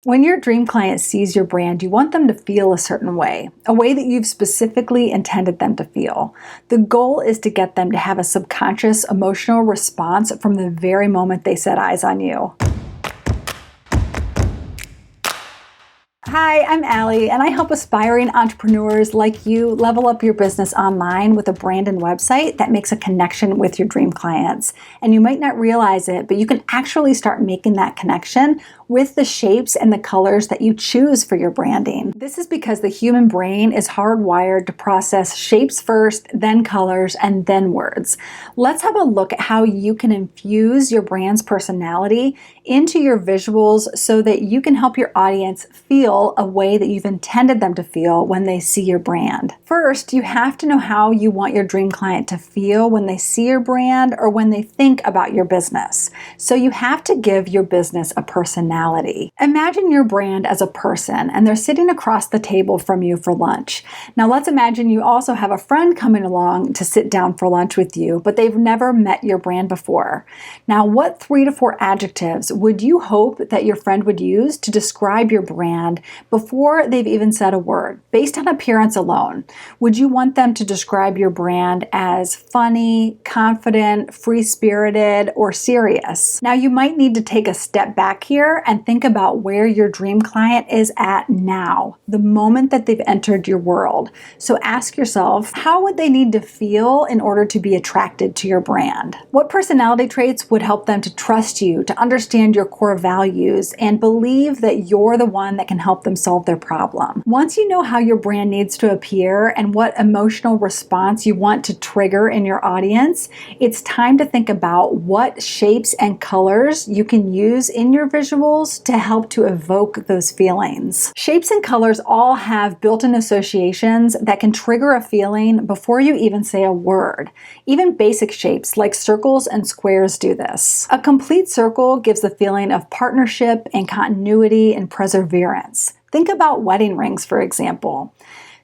When your dream client sees your brand, you want them to feel a certain way, a way that you've specifically intended them to feel. The goal is to get them to have a subconscious emotional response from the very moment they set eyes on you. Hi, I'm Alli, and I help aspiring entrepreneurs like you level up your business online with a brand and website that makes a connection with your dream clients. And you might not realize it, but you can actually start making that connection with the shapes and the colors that you choose for your branding. This is because the human brain is hardwired to process shapes first, then colors, and then words. Let's have a look at how you can infuse your brand's personality into your visuals so that you can help your audience feel a way that you've intended them to feel when they see your brand. First, you have to know how you want your dream client to feel when they see your brand or when they think about your business. So you have to give your business a personality. Imagine your brand as a person and they're sitting across the table from you for lunch. Now let's imagine you also have a friend coming along to sit down for lunch with you, but they've never met your brand before. Now, what 3 to 4 adjectives would you hope that your friend would use to describe your brand before they've even said a word, based on appearance alone? Would you want them to describe your brand as funny, confident, free-spirited, or serious? Now, you might need to take a step back here and think about where your dream client is at now, the moment that they've entered your world. So ask yourself, how would they need to feel in order to be attracted to your brand? What personality traits would help them to trust you, to understand your core values, and believe that you're the one that can help them solve their problem? Once you know how your brand needs to appear and what emotional response you want to trigger in your audience, it's time to think about what shapes and colors you can use in your visuals to help to evoke those feelings. Shapes and colors all have built-in associations that can trigger a feeling before you even say a word. Even basic shapes like circles and squares do this. A complete circle gives the feeling of partnership and continuity and perseverance. Think about wedding rings, for example.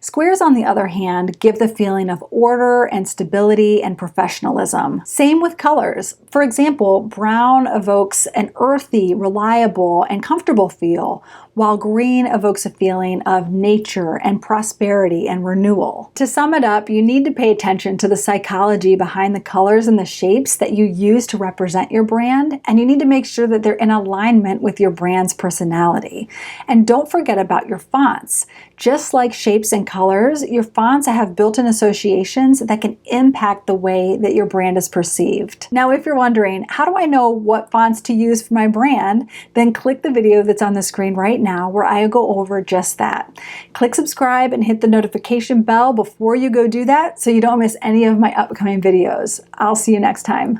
Squares, on the other hand, give the feeling of order and stability and professionalism. Same with colors. For example, brown evokes an earthy, reliable, and comfortable feel, while green evokes a feeling of nature and prosperity and renewal. To sum it up, you need to pay attention to the psychology behind the colors and the shapes that you use to represent your brand, and you need to make sure that they're in alignment with your brand's personality. And don't forget about your fonts. Just like shapes and colors, your fonts have built-in associations that can impact the way that your brand is perceived. Now, if you're wondering, how do I know what fonts to use for my brand? Then click the video that's on the screen right now where I go over just that. Click subscribe and hit the notification bell before you go do that so you don't miss any of my upcoming videos. I'll see you next time.